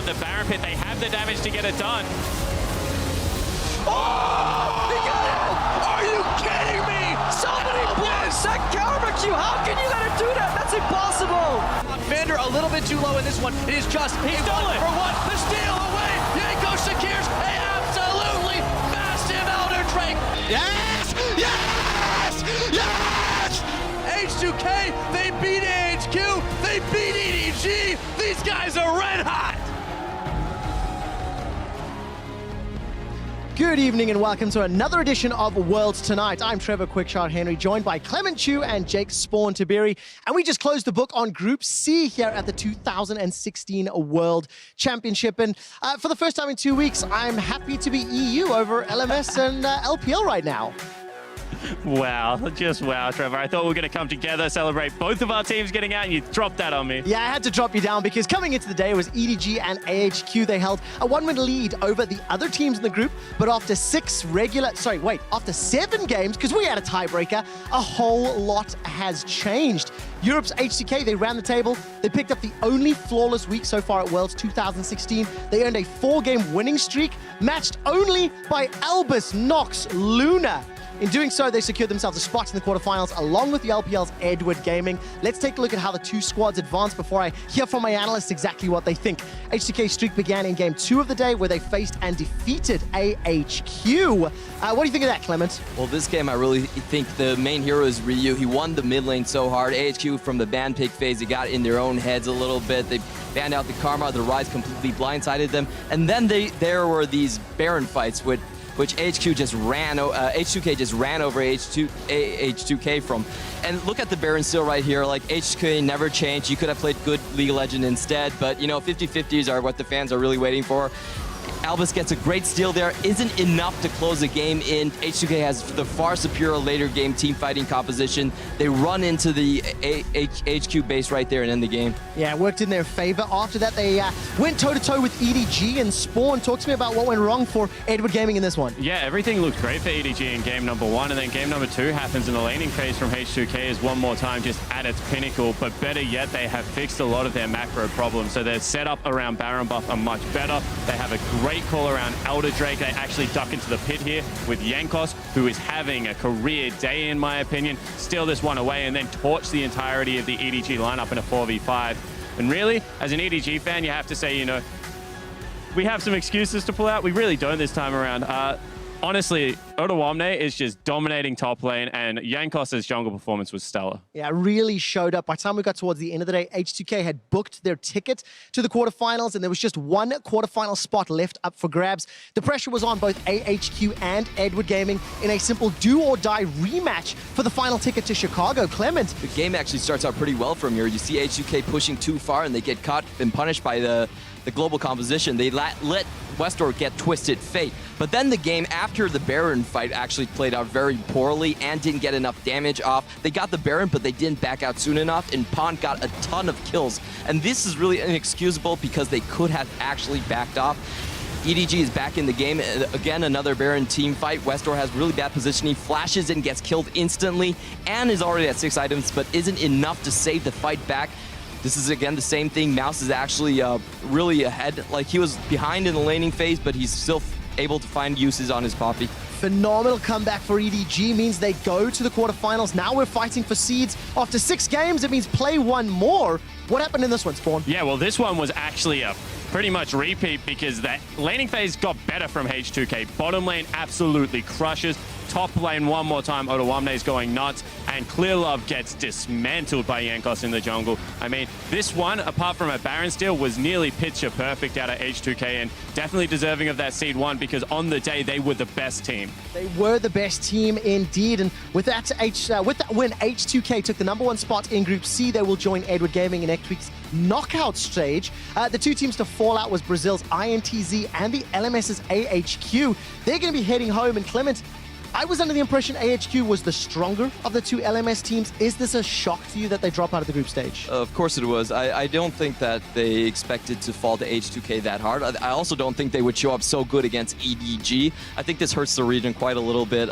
the Baron pit. They have the damage to get it done. Oh! He got it! Are you kidding me? Somebody blocks that counter Q. How can you let him do that? That's impossible. Vander a little bit too low in this one. It is just He stole it for one. The steal away. Yanko secures a absolutely massive Elder Drake. Yes! Yes! Yes! H2K, they beat AHQ. They beat EDG. These guys are red hot. Good evening and welcome to another edition of Worlds Tonight. I'm Trevor QuickShot Henry, joined by Clement Chu and Spawn Tabiri. And we just closed the book on Group C here at the 2016 World Championship. And for the first time in 2 weeks, I'm happy to be EU over LMS and LPL right now. Wow, just wow, Trevor. I thought we were going to come together, celebrate both of our teams getting out, and you dropped that on me. Yeah, I had to drop you down because coming into the day it was EDG and AHQ. They held a 1-win lead over the other teams in the group, but after after 7 games, because we had a tiebreaker, a whole lot has changed. Europe's H2K, they ran the table. They picked up the only flawless week so far at Worlds 2016. They earned a 4-game winning streak, matched only by Albus, Nox, Luna. In doing so, they secured themselves a spot in the quarterfinals along with the LPL's Edward Gaming. Let's take a look at how the two squads advanced before I hear from my analysts exactly what they think. H2K's streak began in Game 2 of the day where they faced and defeated AHQ. What do you think of that, Clement? Well, this game, I really think the main hero is Ryu. He won the mid lane so hard. AHQ from the ban pick phase, they got in their own heads a little bit. They banned out the Karma, the Rise completely blindsided them. And then there were these Baron fights which H2K just ran over H2K from. And look at the Baron still right here. Like, H2K never changed. You could have played good League of Legends instead, but you know, 50-50s are what the fans are really waiting for. Albus gets a great steal there. Isn't enough to close the game in. H2K has the far superior later game team fighting composition. They run into the HQ base right there and end the game. Yeah, it worked in their favor. After that, they went toe-to-toe with EDG and Spawn. Talk to me about what went wrong for Edward Gaming in this one. Yeah, everything looked great for EDG in game number 1, and then game number 2 happens, and the laning phase from H2K is one more time just at its pinnacle. But better yet, they have fixed a lot of their macro problems. So their setup around Baron buff are much better. They have a great call around Elder Drake. They actually duck into the pit here with Yankos, who is having a career day, in my opinion. Steal this one away and then torch the entirety of the EDG lineup in a 4v5. And really, as an EDG fan, you have to say, you know, we have some excuses to pull out. We really don't this time around. Honestly, Odawamne is just dominating top lane, and Yankos' jungle performance was stellar. Yeah, really showed up. By the time we got towards the end of the day, H2K had booked their ticket to the quarterfinals, and there was just one quarterfinal spot left up for grabs. The pressure was on both AHQ and Edward Gaming in a simple do-or-die rematch for the final ticket to Chicago. Clement. The game actually starts out pretty well from here. You see H2K pushing too far, and they get caught and punished by the global composition. They let Westdoor get Twisted Fate. But then the game after the Baron fight actually played out very poorly and didn't get enough damage off. They got the Baron, but they didn't back out soon enough, and Pond got a ton of kills. And this is really inexcusable because they could have actually backed off. EDG is back in the game. Again, another Baron team fight. Westdoor has really bad positioning, flashes and gets killed instantly, and is already at 6 items, but isn't enough to save the fight back. This is, again, the same thing. Mouse is actually really ahead. Like, he was behind in the laning phase, but he's still able to find uses on his Poppy. Phenomenal comeback for EDG means they go to the quarterfinals. Now we're fighting for seeds. After 6 games, it means play one more. What happened in this one, Spawn? Yeah, well, this one was actually a pretty much repeat because that laning phase got better from H2K. Bottom lane absolutely crushes. Top lane one more time, Odawamne is going nuts, and Clear Love gets dismantled by Yankos in the jungle. I mean, this one, apart from a Baron steal, was nearly picture perfect out of H2K, and definitely deserving of that seed 1 because on the day, they were the best team. They were the best team indeed, and with that win, H2K took the #1 spot in Group C. They will join Edward Gaming in next week's knockout stage. The 2 teams to fall out was Brazil's INTZ and the LMS's AHQ. They're going to be heading home, and Clement, I was under the impression AHQ was the stronger of the two LMS teams. Is this a shock to you that they drop out of the group stage? Of course it was. I don't think that they expected to fall to H2K that hard. I also don't think they would show up so good against EDG. I think this hurts the region quite a little bit.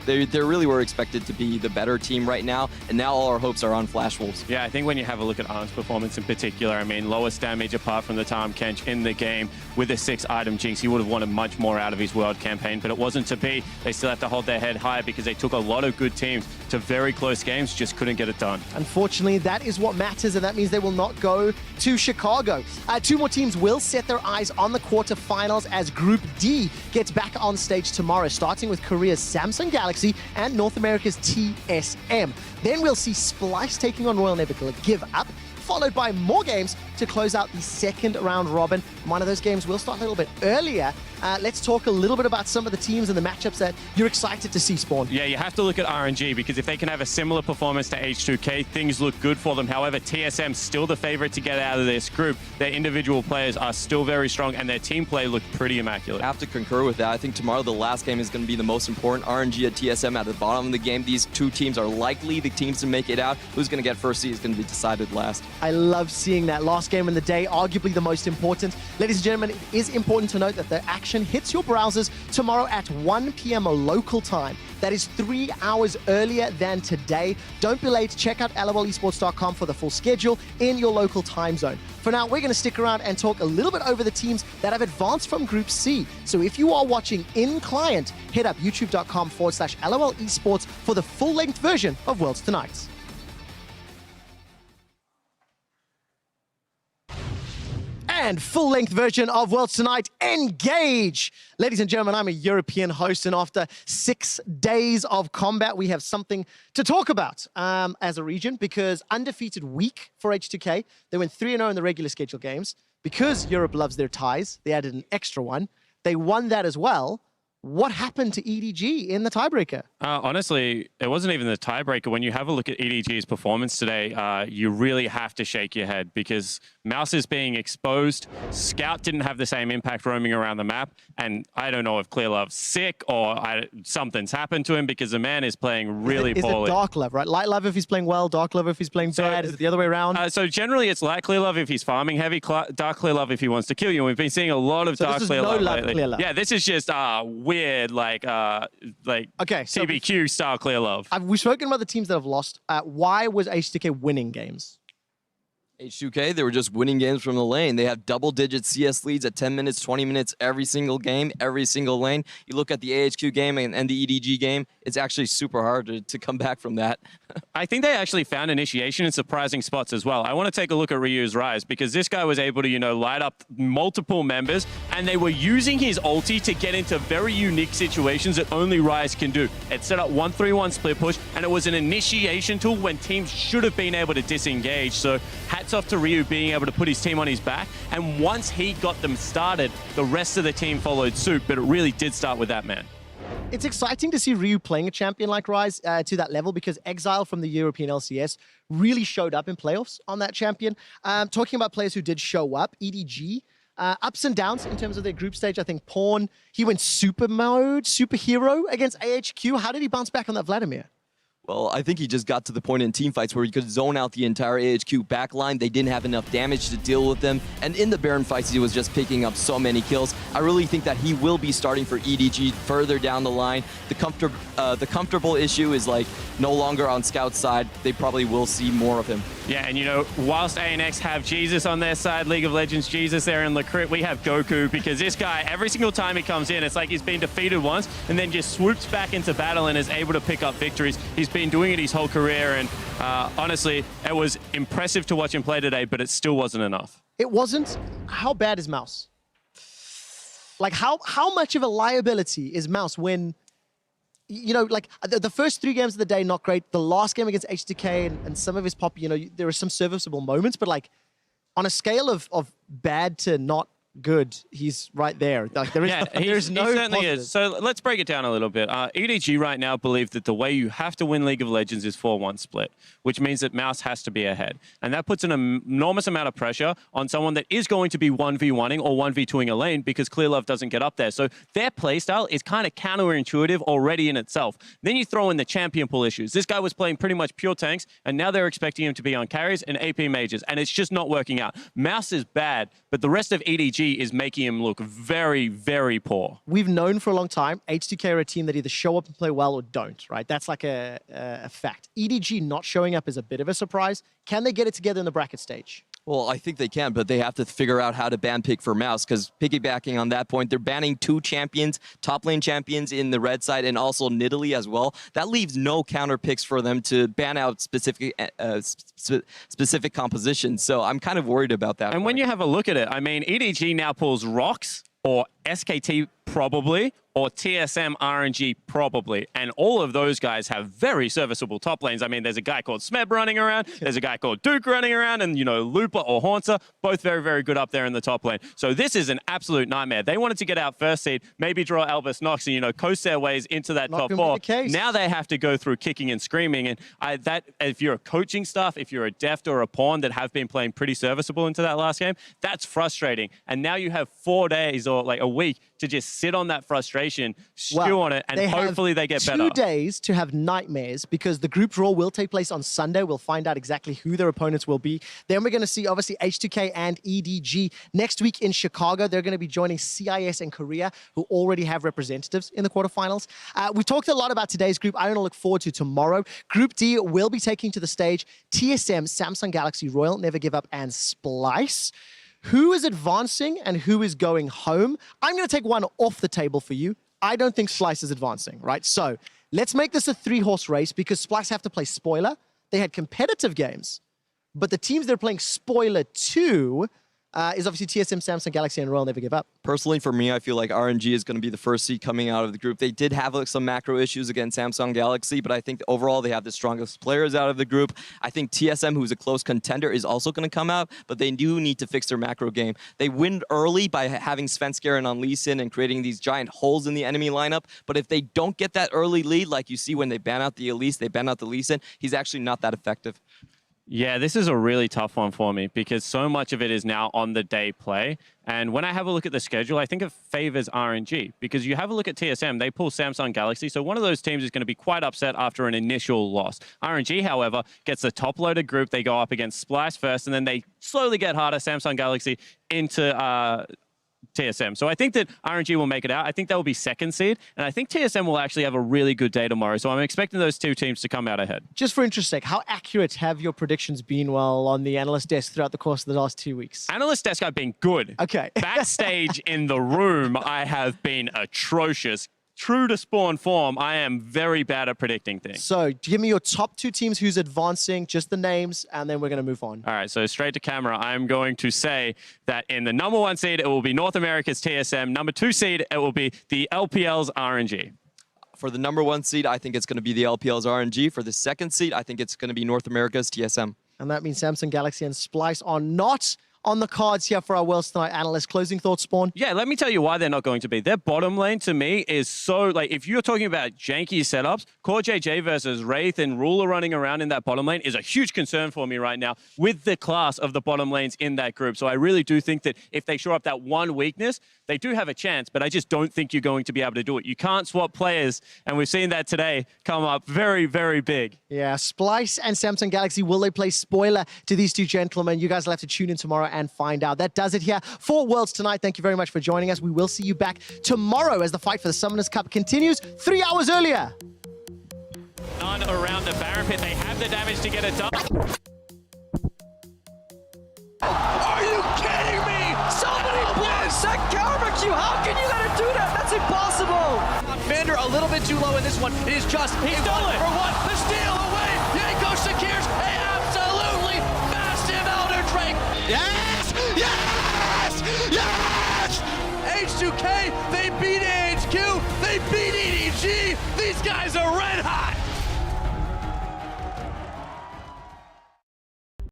They really were expected to be the better team right now, and now all our hopes are on Flash Wolves. Yeah, I think when you have a look at Arm's performance in particular, I mean, lowest damage apart from the Tahm Kench in the game with a 6-item Jinx, he would have wanted much more out of his World campaign, but it wasn't to be. They still have to hold their head high because they took a lot of good teams to very close games, just couldn't get it done. Unfortunately, that is what matters, and that means they will not go to Chicago. Two more teams will set their eyes on the quarterfinals as Group D gets back on stage tomorrow, starting with Korea's Samsung Galaxy and North America's TSM. Then we'll see Splice taking on Royal Nebula Give Up, followed by more games to close out the second round robin. One of those games will start a little bit earlier. Let's talk a little bit about some of the teams and the matchups that you're excited to see, Spawn. Yeah, you have to look at RNG because if they can have a similar performance to H2K, things look good for them. However, TSM's still the favorite to get out of this group. Their individual players are still very strong and their team play looked pretty immaculate. I have to concur with that. I think tomorrow the last game is going to be the most important. RNG at TSM at the bottom of the game. These two teams are likely the teams to make it out. Who's going to get first seed is going to be decided last. I love seeing that last game in the day, arguably the most important. Ladies and gentlemen, it is important to note that the action hits your browsers tomorrow at 1 p.m. local time. That is 3 hours earlier than today. Don't be late. Check out lolesports.com for the full schedule in your local time zone. For now, we're going to stick around and talk a little bit over the teams that have advanced from Group C. So if you are watching in client, hit up youtube.com/LOLesports for the full-length version of Worlds Tonight. And full-length version of Worlds Tonight, engage! Ladies and gentlemen, I'm a European host, and after 6 days of combat, we have something to talk about as a region, because undefeated week for H2K. They went 3-0 in the regular schedule games. Because Europe loves their ties, they added an extra one. They won that as well. What happened to EDG in the tiebreaker? Honestly, it wasn't even the tiebreaker. When you have a look at EDG's performance today, you really have to shake your head because Mouse is being exposed. Scout didn't have the same impact roaming around the map. And I don't know if Clearlove's sick or something's happened to him because the man is playing really poorly. Is it Dark Love, right? Light Love if he's playing well, Dark Love if he's playing bad. Is it the other way around? So generally it's Light Clearlove if he's farming heavy, Dark Clearlove if he wants to kill you. And we've been seeing a lot of Dark Clearlove lately. Clearlove. Yeah, this is just weird, like okay, so TBQ style Clearlove. We've spoken about the teams that have lost. Why was H2K winning games? H2K, they were just winning games from the lane. They have double-digit CS leads at 10 minutes, 20 minutes every single game, every single lane. You look at the AHQ game and the EDG game, it's actually super hard to come back from that. I think they actually found initiation in surprising spots as well. I want to take a look at Ryu's Rise because this guy was able to, light up multiple members and they were using his ulti to get into very unique situations that only Rise can do. It set up 1-3-1 split push and it was an initiation tool when teams should have been able to disengage. So hats off to Ryu being able to put his team on his back. And once he got them started, the rest of the team followed suit, but it really did start with that man. It's exciting to see Ryu playing a champion like Rise to that level because Exile from the European LCS really showed up in playoffs on that champion. Talking about players who did show up, EDG, ups and downs in terms of their group stage. I think Pawn, he went super mode, superhero against AHQ. How did he bounce back on that Vladimir? Well, I think he just got to the point in teamfights where he could zone out the entire AHQ backline. They didn't have enough damage to deal with them. And in the Baron fights, he was just picking up so many kills. I really think that he will be starting for EDG further down the line. The comfortable issue is like no longer on Scout's side. They probably will see more of him. Yeah, and whilst ANX have Jesus on their side, League of Legends Jesus there in Lacrit, we have Goku because this guy, every single time he comes in, it's like he's been defeated once and then just swoops back into battle and is able to pick up victories. He's been doing it his whole career, and honestly, it was impressive to watch him play today, but it still wasn't enough. It wasn't? How bad is Mouse? Like, how much of a liability is Mouse when, the first 3 games of the day, not great. The last game against H2K and some of his pop, there were some serviceable moments, but like, on a scale of bad to not good. He's right there. Like there is, Yeah, there's no he certainly positive. is. So let's break it down a little bit. EDG right now believe that the way you have to win League of Legends is 4-1 split, which means that Mouse has to be ahead. And that puts an enormous amount of pressure on someone that is going to be 1v1ing or 1v2ing a lane because Clearlove doesn't get up there. So their playstyle is kind of counterintuitive already in itself. Then you throw in the champion pool issues. This guy was playing pretty much pure tanks, and now they're expecting him to be on carries and AP majors, and it's just not working out. Mouse is bad, but the rest of EDG is making him look very, very poor. We've known for a long time, H2K are a team that either show up and play well or don't, right? That's like a fact. EDG not showing up is a bit of a surprise. Can they get it together in the bracket stage? Well, I think they can, but they have to figure out how to ban pick for Mouse, because piggybacking on that point, they're banning 2 champions, top lane champions in the red side, and also Nidalee as well. That leaves no counter picks for them to ban out specific compositions. So I'm kind of worried about that. And when you have a look at it, I mean, EDG now pulls Rocks or SKT probably, or TSM RNG probably. And all of those guys have very serviceable top lanes. I mean, there's a guy called Smeb running around, there's a guy called Duke running around, and, you know, Looper or Haunter, both very, very good up there in the top lane. So this is an absolute nightmare. They wanted to get out first seed, maybe draw Albus Nox and, you know, coast their ways into that top 4. Now they have to go through kicking and screaming. And that, if you're a coaching staff, if you're a Deft or a Pawn that have been playing pretty serviceable into that last game, that's frustrating. And now you have 4 days or like a week to just sit on that frustration, stew on it, and hopefully they get better. 2 days to have nightmares because the group draw will take place on Sunday. We'll find out exactly who their opponents will be. Then we're going to see, obviously, H2K and EDG. Next week in Chicago, they're going to be joining CIS and Korea, who already have representatives in the quarterfinals. We talked a lot about today's group. I want to look forward to tomorrow. Group D will be taking to the stage TSM, Samsung Galaxy, Royal, Never Give Up, and Splice. Who is advancing and who is going home? I'm going to take one off the table for you. I don't think Splice is advancing, right? So let's make this a 3-horse race because Splice have to play Spoiler. They had competitive games, but the teams they're playing Spoiler 2 is obviously TSM, Samsung Galaxy, and Royal Never Give Up. Personally, for me, I feel like RNG is going to be the first seed coming out of the group. They did have like, some macro issues against Samsung Galaxy, but I think overall they have the strongest players out of the group. I think TSM, who's a close contender, is also going to come out, but they do need to fix their macro game. They win early by having Svenskeren on Lee Sin and creating these giant holes in the enemy lineup, but if they don't get that early lead, like you see when they ban out the Elise, they ban out the Lee Sin, he's actually not that effective. Yeah, this is a really tough one for me because so much of it is now on the day play. And when I have a look at the schedule, I think it favors RNG because you have a look at TSM, they pull Samsung Galaxy. So one of those teams is going to be quite upset after an initial loss. RNG, however, gets the top-loaded group. They go up against Splice first, and then they slowly get harder, Samsung Galaxy, into TSM. So I think that RNG will make it out. I think that will be second seed. And I think TSM will actually have a really good day tomorrow. So I'm expecting those 2 teams to come out ahead. Just for interest's sake, how accurate have your predictions been on the analyst desk throughout the course of the last 2 weeks? Analyst desk, I've been good. Okay. Backstage in the room, I have been atrocious. True to Spawn form, I am very bad at predicting things. So give me your top 2 teams who's advancing, just the names, and then we're going to move on. All right, so straight to camera, I'm going to say that in the number 1 seed, it will be North America's TSM. Number 2 seed, it will be the LPL's RNG. For the number 1 seed, I think it's going to be the LPL's RNG. For the second seed, I think it's going to be North America's TSM. And that means Samsung Galaxy and Splice are not on the cards here for our Worlds Tonight analyst. Closing thoughts, Spawn? Yeah, let me tell you why they're not going to be. Their bottom lane, to me, is so, like, if you're talking about janky setups, Core JJ versus Wraith and Ruler running around in that bottom lane is a huge concern for me right now with the class of the bottom lanes in that group. So I really do think that if they shore up that one weakness, they do have a chance, but I just don't think you're going to be able to do it. You can't swap players, and we've seen that today come up very, very big. Yeah, Splice and Samsung Galaxy, will they play Spoiler to these 2 gentlemen? You guys will have to tune in tomorrow and find out. That does it here for Worlds Tonight. Thank you very much for joining us. We will see you back tomorrow as the fight for the Summoners Cup continues 3 hours earlier. None around the Baron Pit. They have the damage to get it done. Are you kidding me? Somebody blocks that counter Q. How can you let her do that? That's impossible. Vander a little bit too low in this one. It is just He stole it. for 1. The steal away. Yanko secures a absolutely massive Elder Drake. Yes! Yes! Yes! H2K, they beat AHQ. They beat EDG. These guys are